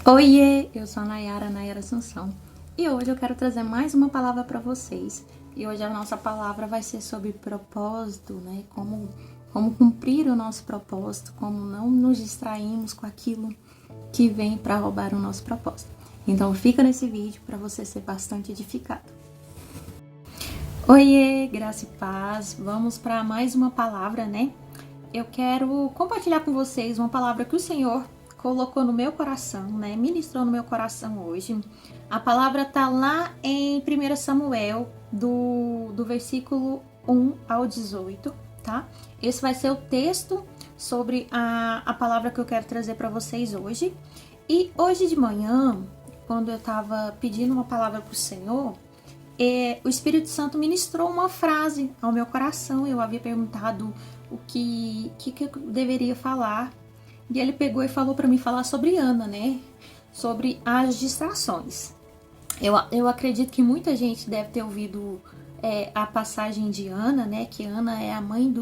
Oiê, eu sou a Nayara Assunção e hoje eu quero trazer mais uma palavra para vocês. E hoje a nossa palavra vai ser sobre propósito, né? Como cumprir o nosso propósito, como não nos distrairmos com aquilo que vem para roubar o nosso propósito. Então fica nesse vídeo para você ser bastante edificado. Oiê, graça e paz. Vamos para mais uma palavra, né? Eu quero compartilhar com vocês uma palavra que o Senhor colocou no meu coração, né? Ministrou no meu coração hoje. A palavra tá lá em 1 Samuel, do versículo 1 ao 18, tá? Esse vai ser o texto sobre a palavra que eu quero trazer para vocês hoje. E hoje de manhã, quando eu tava pedindo uma palavra pro Senhor, o Espírito Santo ministrou uma frase ao meu coração. Eu havia perguntado o que eu deveria falar. E ele pegou e falou para mim falar sobre Ana, né? Sobre as distrações. Eu acredito que muita gente deve ter ouvido a passagem de Ana, né? Que Ana é a mãe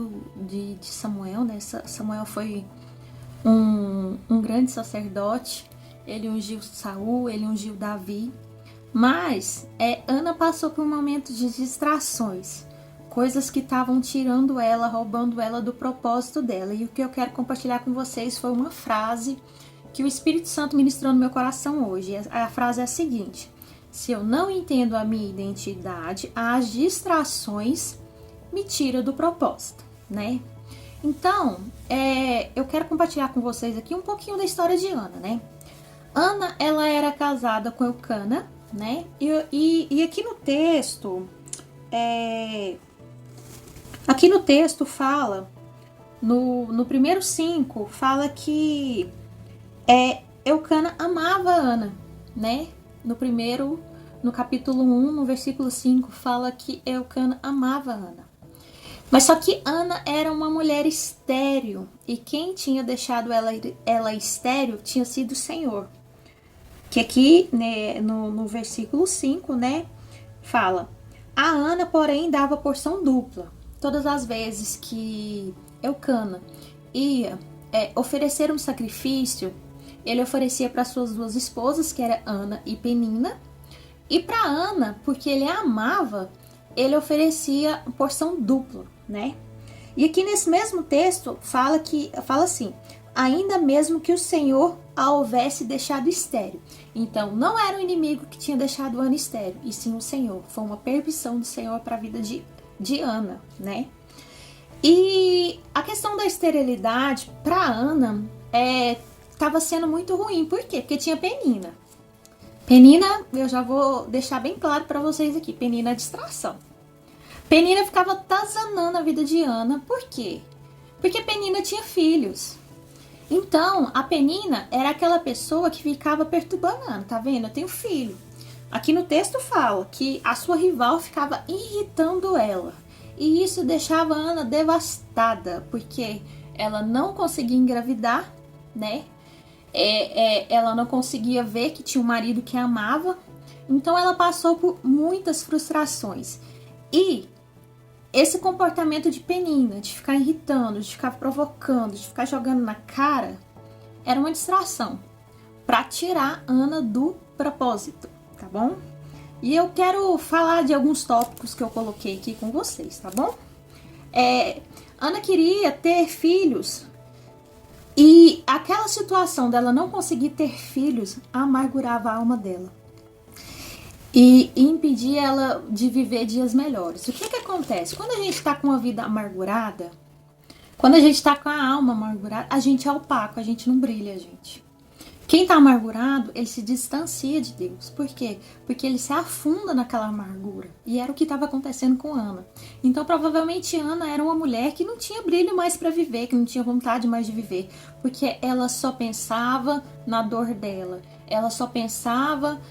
de Samuel, né? Samuel foi um grande sacerdote. Ele ungiu Saul, ele ungiu Davi. Mas Ana passou por um momento de distrações. Coisas que estavam tirando ela, roubando ela do propósito dela. E o que eu quero compartilhar com vocês foi uma frase que o Espírito Santo ministrou no meu coração hoje. A frase é a seguinte: se eu não entendo a minha identidade, as distrações me tiram do propósito, né? Então, eu quero compartilhar com vocês aqui um pouquinho da história de Ana, né? Ana, ela era casada com Eucana, né? E aqui no texto... Aqui no texto fala, no primeiro 5, fala que Eucana amava Ana, né? No capítulo 1, no versículo 5, fala que Eucana amava Ana. Mas só que Ana era uma mulher estéril, e quem tinha deixado ela estéril tinha sido o Senhor. Que aqui, né, no versículo 5, né, fala: a Ana, porém, dava porção dupla. Todas as vezes que Eucana ia oferecer um sacrifício, ele oferecia para suas duas esposas, que era Ana e Penina. E para Ana, porque ele a amava, ele oferecia porção dupla, né? E aqui nesse mesmo texto fala assim: ainda mesmo que o Senhor a houvesse deixado estéril. Então, não era o inimigo que tinha deixado Ana estéril, e sim o Senhor. Foi uma permissão do Senhor para a vida de Ana, né? E a questão da esterilidade para Ana estava sendo muito ruim. Por quê? Porque tinha Penina. Penina, eu já vou deixar bem claro para vocês aqui, Penina é distração. Penina ficava atazanando a vida de Ana. Por quê? Porque Penina tinha filhos. Então, a Penina era aquela pessoa que ficava perturbando Ana. Tá vendo? Eu tenho filho. Aqui no texto fala que a sua rival ficava irritando ela. E isso deixava a Ana devastada, porque ela não conseguia engravidar, né? Ela não conseguia ver que tinha um marido que a amava. Então ela passou por muitas frustrações. E esse comportamento de Penina, de ficar irritando, de ficar provocando, de ficar jogando na cara, era uma distração para tirar Ana do propósito, tá bom? E eu quero falar de alguns tópicos que eu coloquei aqui com vocês, tá bom? Ana queria ter filhos e aquela situação dela não conseguir ter filhos amargurava a alma dela e impedia ela de viver dias melhores. O que acontece? Quando a gente está com uma vida amargurada, quando a gente está com a alma amargurada, a gente é opaco, a gente não brilha, gente. Quem está amargurado, ele se distancia de Deus. Por quê? Porque ele se afunda naquela amargura. E era o que estava acontecendo com Ana. Então, provavelmente, Ana era uma mulher que não tinha brilho mais para viver, que não tinha vontade mais de viver. Porque ela só pensava na dor dela. Ela só pensava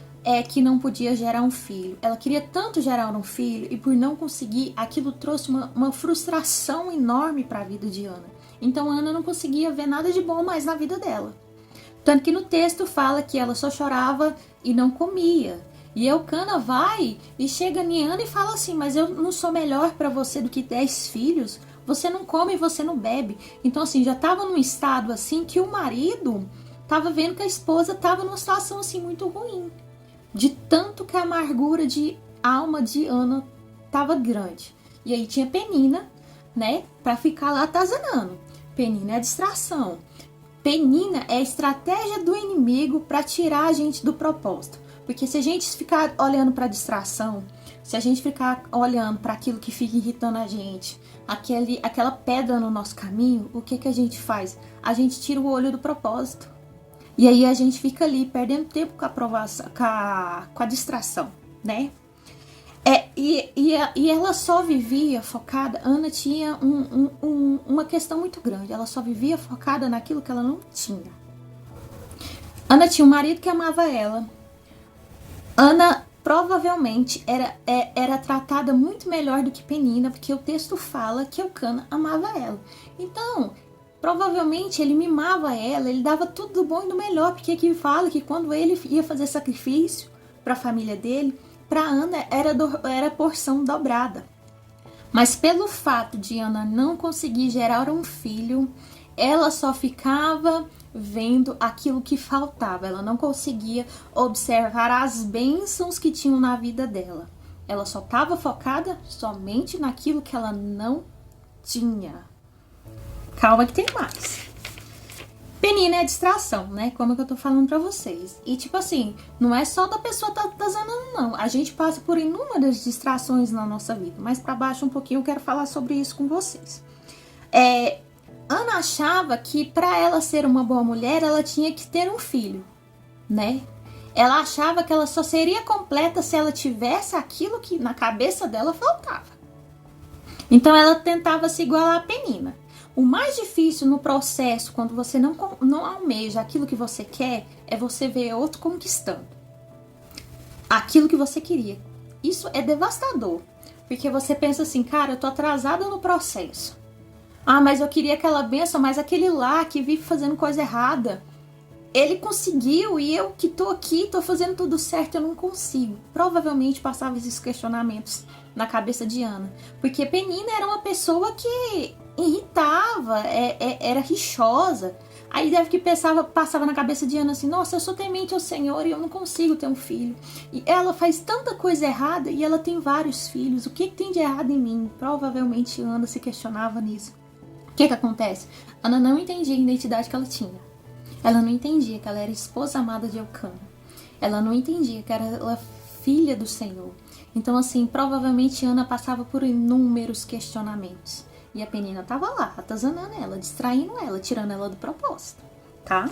que não podia gerar um filho. Ela queria tanto gerar um filho e por não conseguir, aquilo trouxe uma frustração enorme para a vida de Ana. Então, Ana não conseguia ver nada de bom mais na vida dela. Tanto que no texto fala que ela só chorava e não comia. E Eucana vai e chega em Ana e fala assim: mas eu não sou melhor para você do que 10 filhos? Você não come e você não bebe. Então assim, já estava num estado assim que o marido estava vendo que a esposa estava numa situação assim muito ruim, de tanto que a amargura de alma de Ana estava grande. E aí tinha Penina, né, para ficar lá atazanando. Penina é a distração. Penina é a estratégia do inimigo para tirar a gente do propósito. Porque se a gente ficar olhando para a distração, se a gente ficar olhando para aquilo que fica irritando a gente, aquela pedra no nosso caminho, o que a gente faz? A gente tira o olho do propósito. E aí a gente fica ali perdendo tempo com a distração, né? E ela só vivia focada. Ana tinha uma questão muito grande. Ela só vivia focada naquilo que ela não tinha. Ana tinha um marido que amava ela. Ana provavelmente era tratada muito melhor do que Penina, porque o texto fala que Eucana amava ela. Então, provavelmente ele mimava ela, ele dava tudo do bom e do melhor, porque aqui fala que quando ele ia fazer sacrifício para a família dele, para Ana era porção dobrada. Mas pelo fato de Ana não conseguir gerar um filho, ela só ficava vendo aquilo que faltava. Ela não conseguia observar as bênçãos que tinham na vida dela. Ela só estava focada somente naquilo que ela não tinha. Calma que tem mais. Penina é distração, né? Como é que eu tô falando pra vocês. E tipo assim, não é só da pessoa tá atazanando, não. A gente passa por inúmeras distrações na nossa vida. Mais pra baixo um pouquinho eu quero falar sobre isso com vocês. Ana achava que pra ela ser uma boa mulher, ela tinha que ter um filho, né? Ela achava que ela só seria completa se ela tivesse aquilo que na cabeça dela faltava. Então ela tentava se igualar a Penina. O mais difícil no processo, quando você não almeja aquilo que você quer, é você ver outro conquistando aquilo que você queria. Isso é devastador, porque você pensa assim, cara, eu tô atrasada no processo. Ah, mas eu queria aquela bênção, mas aquele lá que vive fazendo coisa errada, ele conseguiu e eu que tô aqui, tô fazendo tudo certo, eu não consigo. Provavelmente passava esses questionamentos na cabeça de Ana, porque Penina era uma pessoa que irritava, era rixosa. Aí deve que passava na cabeça de Ana assim, nossa, eu sou temente ao Senhor e eu não consigo ter um filho. E ela faz tanta coisa errada e ela tem vários filhos. O que tem de errado em mim? Provavelmente Ana se questionava nisso. O que acontece? Ana não entendia a identidade que ela tinha. Ela não entendia que ela era esposa amada de Eucana. Ela não entendia que ela filha do Senhor. Então assim, provavelmente Ana passava por inúmeros questionamentos. E a Penina tava lá, atazanando ela, distraindo ela, tirando ela do propósito, tá?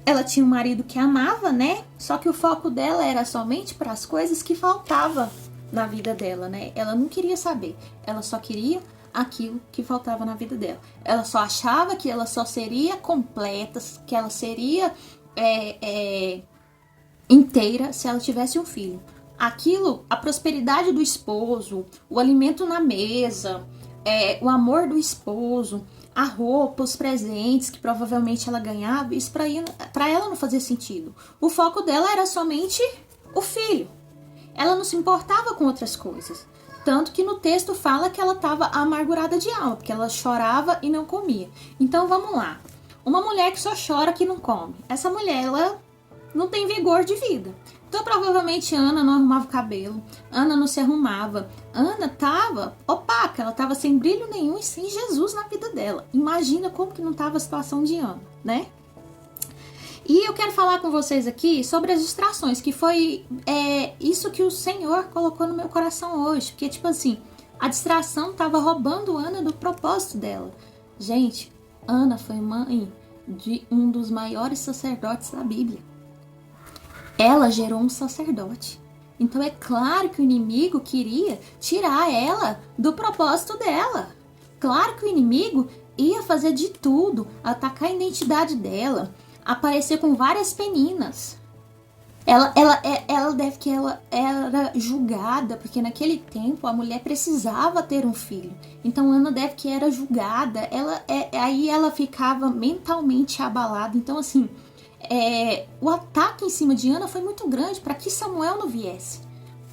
Ela tinha um marido que amava, né? Só que o foco dela era somente para as coisas que faltavam na vida dela, né? Ela não queria saber, ela só queria aquilo que faltava na vida dela. Ela só achava que ela só seria completa, que ela seria inteira se ela tivesse um filho. Aquilo, a prosperidade do esposo, o alimento na mesa, o amor do esposo, a roupa, os presentes que provavelmente ela ganhava, isso para ela não fazia sentido. O foco dela era somente o filho. Ela não se importava com outras coisas. Tanto que no texto fala que ela estava amargurada de alma, porque ela chorava e não comia. Então vamos lá. Uma mulher que só chora que não come. Essa mulher, ela não tem vigor de vida. Então provavelmente Ana não arrumava o cabelo, Ana não se arrumava, Ana tava opaca, ela tava sem brilho nenhum e sem Jesus na vida dela. Imagina como que não tava a situação de Ana, né? E eu quero falar com vocês aqui sobre as distrações, que foi isso que o Senhor colocou no meu coração hoje. Porque, tipo assim, a distração tava roubando Ana do propósito dela. Gente, Ana foi mãe de um dos maiores sacerdotes da Bíblia. Ela gerou um sacerdote. Então é claro que o inimigo queria tirar ela do propósito dela. Claro que o inimigo ia fazer de tudo, atacar a identidade dela, aparecer com várias peninas. Ela deve que ela era julgada, porque naquele tempo a mulher precisava ter um filho. Então Ana deve que era julgada, aí ela ficava mentalmente abalada. Então assim, o ataque em cima de Ana foi muito grande para que Samuel não viesse.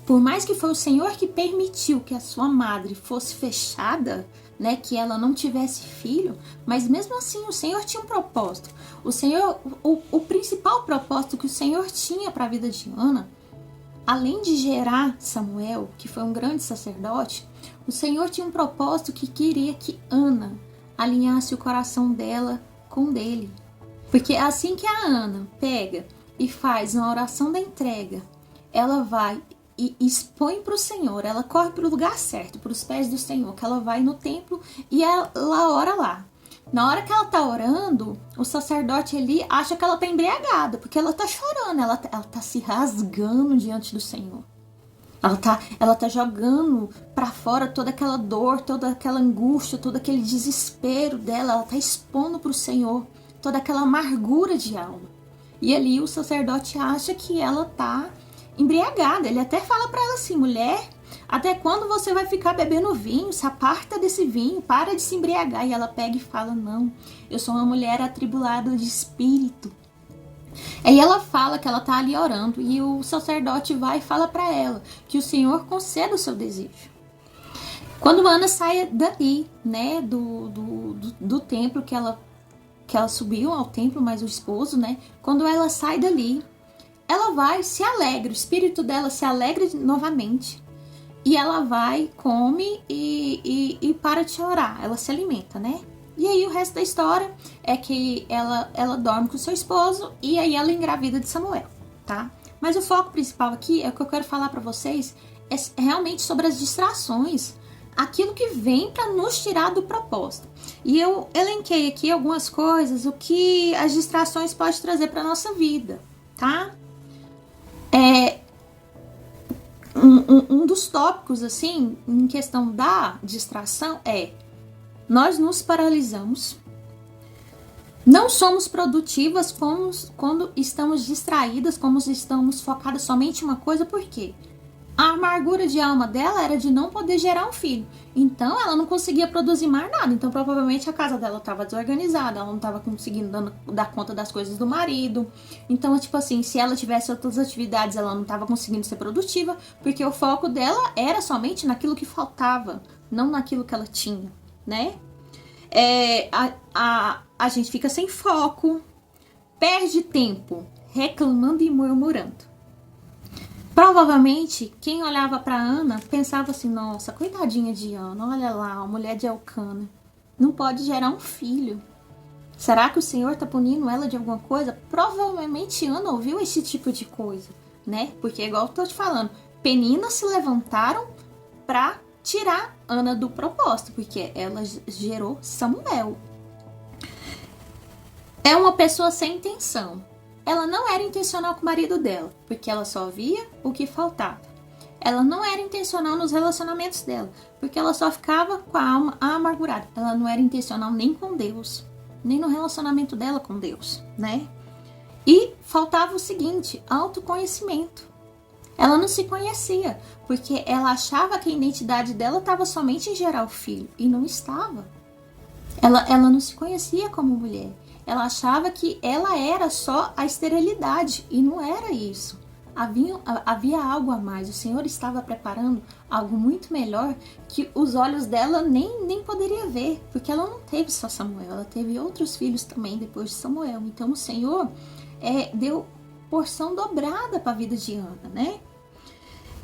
Por mais que foi o Senhor que permitiu que a sua madre fosse fechada, né, que ela não tivesse filho, mas mesmo assim o Senhor tinha um propósito. O principal propósito que o Senhor tinha para a vida de Ana, além de gerar Samuel, que foi um grande sacerdote, o Senhor tinha um propósito que queria que Ana alinhasse o coração dela com o dele. Porque assim que a Ana pega e faz uma oração da entrega, ela vai e expõe para o Senhor, ela corre para o lugar certo, para os pés do Senhor, que ela vai no templo e ela ora lá. Na hora que ela tá orando, o sacerdote ali acha que ela tá embriagada, porque ela tá chorando, ela tá se rasgando diante do Senhor. Ela tá jogando para fora toda aquela dor, toda aquela angústia, todo aquele desespero dela, ela tá expondo para o Senhor toda aquela amargura de alma. E ali o sacerdote acha que ela tá embriagada. Ele até fala para ela assim: mulher, até quando você vai ficar bebendo vinho? Se aparta desse vinho, para de se embriagar. E ela pega e fala: não, eu sou uma mulher atribulada de espírito. Aí ela fala que ela tá ali orando e o sacerdote vai e fala para ela que o Senhor conceda o seu desejo. Quando Ana sai dali, né, do templo, que ela subiu ao templo, mas o esposo, né, quando ela sai dali, ela vai, se alegra, o espírito dela se alegra novamente. E ela vai, come e para de chorar. Ela se alimenta, né? E aí o resto da história é que ela dorme com o seu esposo e aí ela engravida de Samuel, tá? Mas o foco principal aqui, é o que eu quero falar para vocês, é realmente sobre as distrações. Aquilo que vem para nos tirar do propósito. E eu elenquei aqui algumas coisas, o que as distrações podem trazer para nossa vida, tá? Um dos tópicos, assim, em questão da distração nós nos paralisamos, não somos produtivas quando estamos distraídas, como estamos focadas somente em uma coisa. Por quê? A amargura de alma dela era de não poder gerar um filho. Então, ela não conseguia produzir mais nada. Então, provavelmente, a casa dela estava desorganizada. Ela não estava conseguindo dar conta das coisas do marido. Então, tipo assim, se ela tivesse outras atividades, ela não estava conseguindo ser produtiva. Porque o foco dela era somente naquilo que faltava, não naquilo que ela tinha, né? A gente fica sem foco, perde tempo reclamando e murmurando. Provavelmente, quem olhava para Ana pensava assim: nossa, coitadinha de Ana, olha lá, a mulher de Elcana, não pode gerar um filho. Será que o Senhor está punindo ela de alguma coisa? Provavelmente Ana ouviu esse tipo de coisa, né? Porque, igual eu tô te falando, Peninas se levantaram para tirar Ana do propósito, porque ela gerou Samuel. É uma pessoa sem intenção. Ela não era intencional com o marido dela, porque ela só via o que faltava. Ela não era intencional nos relacionamentos dela, porque ela só ficava com a alma amargurada. Ela não era intencional nem com Deus, nem no relacionamento dela com Deus, né? E faltava o seguinte: autoconhecimento. Ela não se conhecia, porque ela achava que a identidade dela estava somente em gerar o filho, e não estava. Ela não se conhecia como mulher. Ela achava que ela era só a esterilidade, e não era isso. Havia algo a mais. O Senhor estava preparando algo muito melhor que os olhos dela nem poderia ver, porque ela não teve só Samuel, ela teve outros filhos também depois de Samuel. Então o Senhor deu porção dobrada para a vida de Ana, né?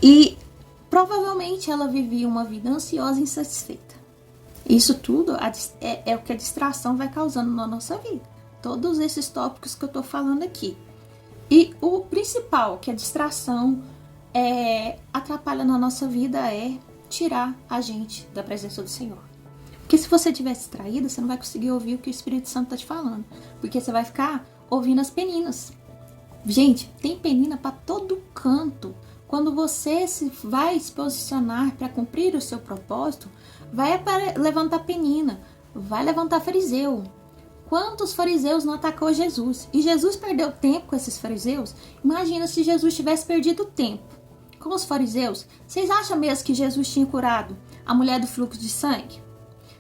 E provavelmente ela vivia uma vida ansiosa e insatisfeita. Isso tudo é o que a distração vai causando na nossa vida. Todos esses tópicos que eu tô falando aqui. E o principal que a distração atrapalha na nossa vida é tirar a gente da presença do Senhor. Porque se você estiver distraída, você não vai conseguir ouvir o que o Espírito Santo tá te falando. Porque você vai ficar ouvindo as peninas. Gente, tem penina para todo canto. Quando você vai se posicionar para cumprir o seu propósito, vai levantar penina, vai levantar fariseu. Quantos fariseus não atacou Jesus? E Jesus perdeu tempo com esses fariseus? Imagina se Jesus tivesse perdido tempo com os fariseus. Vocês acham mesmo que Jesus tinha curado a mulher do fluxo de sangue?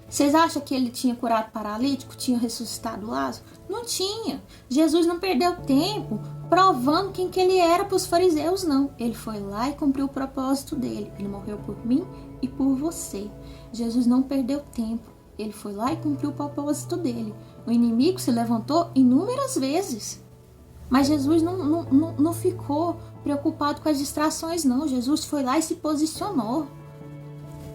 Vocês acham que ele tinha curado paralítico, tinha ressuscitado Lázaro? Não tinha. Jesus não perdeu tempo provando quem que ele era para os fariseus, não. Ele foi lá e cumpriu o propósito dele. Ele morreu por mim e por você. Jesus não perdeu tempo. Ele foi lá e cumpriu o propósito dele. O inimigo se levantou inúmeras vezes. Mas Jesus não ficou preocupado com as distrações, não. Jesus foi lá e se posicionou.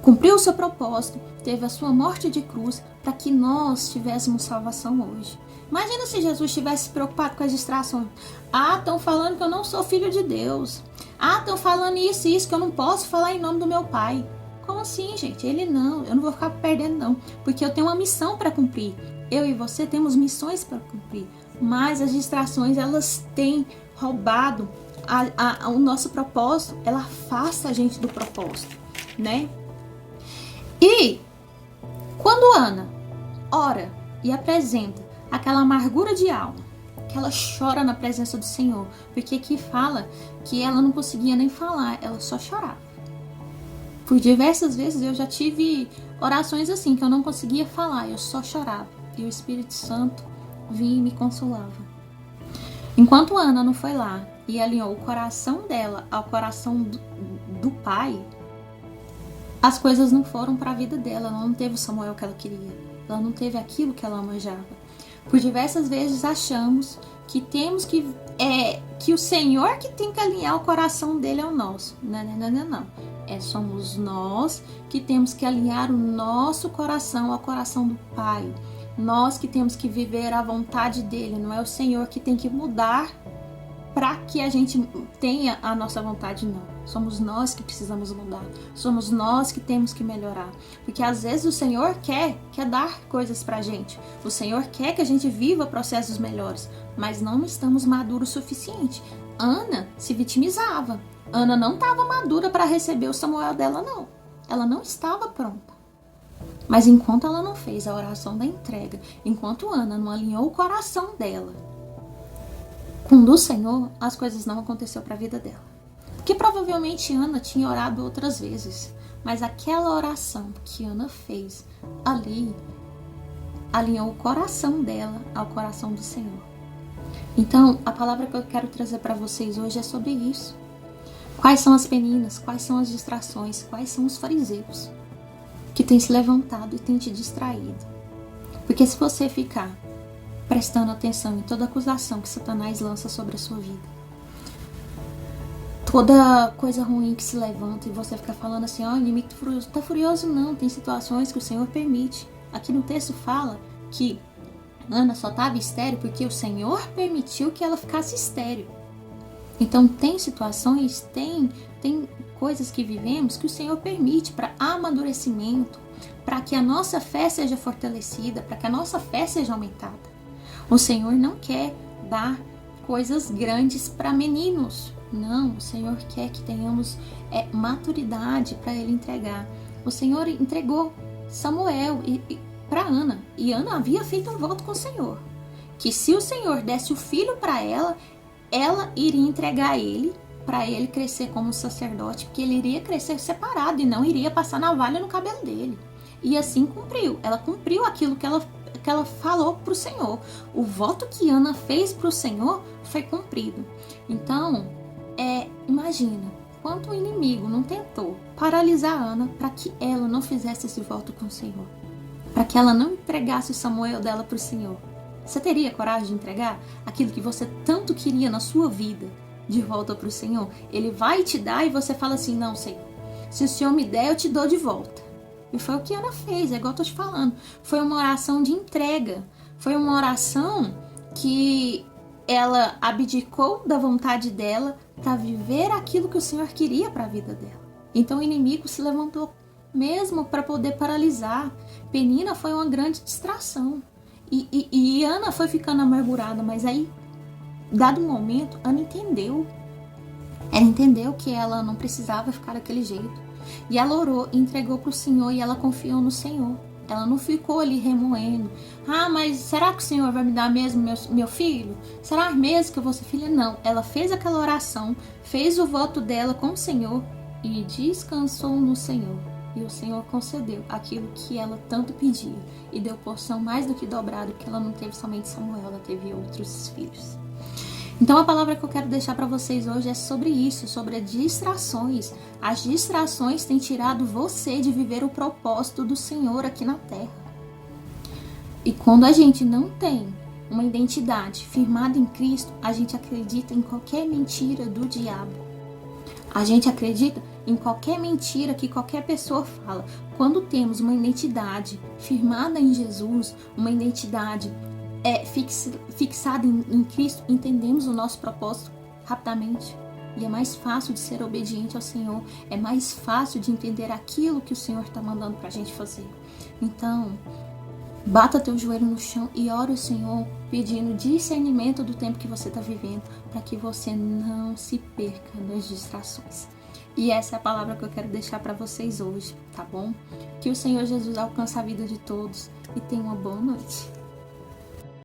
Cumpriu o seu propósito, teve a sua morte de cruz para que nós tivéssemos salvação hoje. Imagina se Jesus estivesse preocupado com as distrações. Ah, estão falando que eu não sou filho de Deus. Ah, estão falando isso e isso, que eu não posso falar em nome do meu pai. Como assim, gente? Ele não, eu não vou ficar perdendo não, porque eu tenho uma missão para cumprir. Eu e você temos missões para cumprir, mas as distrações, elas têm roubado o nosso propósito, ela afasta a gente do propósito, né? E quando Ana ora e apresenta aquela amargura de alma, que ela chora na presença do Senhor, porque aqui fala que ela não conseguia nem falar, ela só chorava. Por diversas vezes eu já tive orações assim, que eu não conseguia falar, eu só chorava. E o Espírito Santo vinha e me consolava. Enquanto Ana não foi lá e alinhou o coração dela ao coração do pai, as coisas não foram para a vida dela. Ela não teve o Samuel que ela queria. Ela não teve aquilo que ela almejava. Por diversas vezes achamos que temos que o Senhor que tem que alinhar o coração dele ao nosso. Não. Somos nós que temos que alinhar o nosso coração ao coração do Pai. Nós que temos que viver a vontade dele. Não é o Senhor que tem que mudar para que a gente tenha a nossa vontade, não. Somos nós que precisamos mudar. Somos nós que temos que melhorar. Porque às vezes o Senhor quer dar coisas pra gente. O Senhor quer que a gente viva processos melhores. Mas não estamos maduros o suficiente. Ana se vitimizava. Ana não estava madura para receber o Samuel dela, não. Ela não estava pronta. Mas enquanto ela não fez a oração da entrega, enquanto Ana não alinhou o coração dela com o do Senhor, as coisas não aconteceram para a vida dela. Porque provavelmente Ana tinha orado outras vezes, mas aquela oração que Ana fez ali alinhou o coração dela ao coração do Senhor. Então, a palavra que eu quero trazer para vocês hoje é sobre isso. Quais são as peninas? Quais são as distrações? Quais são os fariseus que têm se levantado e têm te distraído? Porque se você ficar prestando atenção em toda acusação que Satanás lança sobre a sua vida, toda coisa ruim que se levanta e você fica falando assim, o inimigo tá furioso, não, tem situações que o Senhor permite. Aqui no texto fala que Ana só estava estéril porque o Senhor permitiu que ela ficasse estéril. Então tem situações, tem coisas que vivemos que o Senhor permite para amadurecimento, para que a nossa fé seja fortalecida, para que a nossa fé seja aumentada. O Senhor não quer dar coisas grandes para meninos. Não, o Senhor quer que tenhamos maturidade para Ele entregar. O Senhor entregou Samuel para Ana. E Ana havia feito um voto com o Senhor. Que se o Senhor desse o filho para ela iria entregar ele, para ele crescer como sacerdote, porque ele iria crescer separado e não iria passar navalha no cabelo dele. E assim cumpriu. Ela cumpriu aquilo que ela falou para o Senhor. O voto que Ana fez para o Senhor foi cumprido. Então, imagina quanto o inimigo não tentou paralisar Ana para que ela não fizesse esse voto com o Senhor, para que ela não entregasse o Samuel dela para o Senhor. Você teria coragem de entregar aquilo que você tanto queria na sua vida de volta para o Senhor? Ele vai te dar e você fala assim, não, Senhor, se o Senhor me der, eu te dou de volta. E foi o que Ana fez, é igual eu tô te falando. Foi uma oração de entrega. Foi uma oração que ela abdicou da vontade dela para viver aquilo que o Senhor queria para a vida dela. Então o inimigo se levantou mesmo para poder paralisar. Penina foi uma grande distração. E Ana foi ficando amargurada, mas aí, dado um momento, Ana entendeu. Ela entendeu que ela não precisava ficar daquele jeito. E ela orou, entregou para o Senhor e ela confiou no Senhor. Ela não ficou ali remoendo. Mas será que o Senhor vai me dar mesmo meu filho? Será mesmo que eu vou ser filha? Não. Ela fez aquela oração, fez o voto dela com o Senhor e descansou no Senhor. E o Senhor concedeu aquilo que ela tanto pedia. E deu porção mais do que dobrada, porque ela não teve somente Samuel, ela teve outros filhos. Então a palavra que eu quero deixar para vocês hoje é sobre isso, sobre as distrações. As distrações têm tirado você de viver o propósito do Senhor aqui na terra. E quando a gente não tem uma identidade firmada em Cristo, a gente acredita em qualquer mentira do diabo. A gente acredita em qualquer mentira que qualquer pessoa fala. Quando temos uma identidade firmada em Jesus, uma identidade fixada em Cristo, entendemos o nosso propósito rapidamente. E é mais fácil de ser obediente ao Senhor. É mais fácil de entender aquilo que o Senhor está mandando para a gente fazer. Então, bata teu joelho no chão e ora ao Senhor pedindo discernimento do tempo que você está vivendo, para que você não se perca nas distrações. E essa é a palavra que eu quero deixar para vocês hoje, tá bom? Que o Senhor Jesus alcance a vida de todos e tenha uma boa noite.